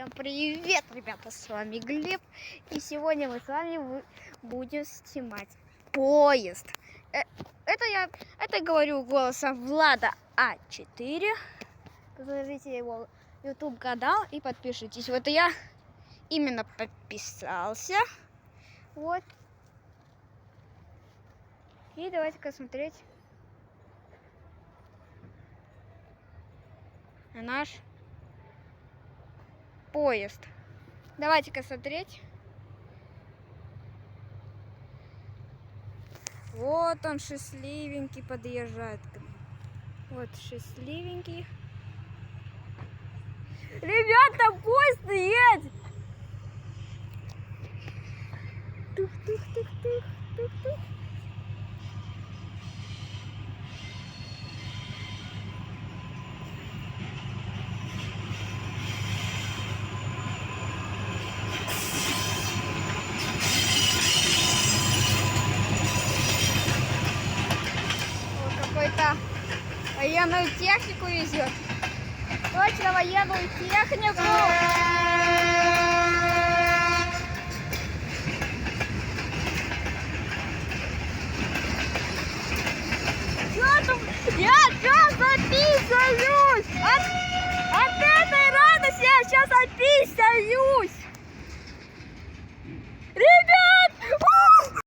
Всем привет, ребята, с вами Глеб. И сегодня мы с вами будем снимать поезд. Это говорю голосом Влада А4. Посмотрите его YouTube канал и подпишитесь. Вот я именно подписался. Вот. И давайте-ка смотреть на наш поезд. Давайте-ка смотреть. Вот он, счастливенький, подъезжает к нам. Вот счастливенький. Ребята, поезд едет! Тух-тух-тух-тух, тух-тух. Какой-то военную технику везет. Точно военную технику.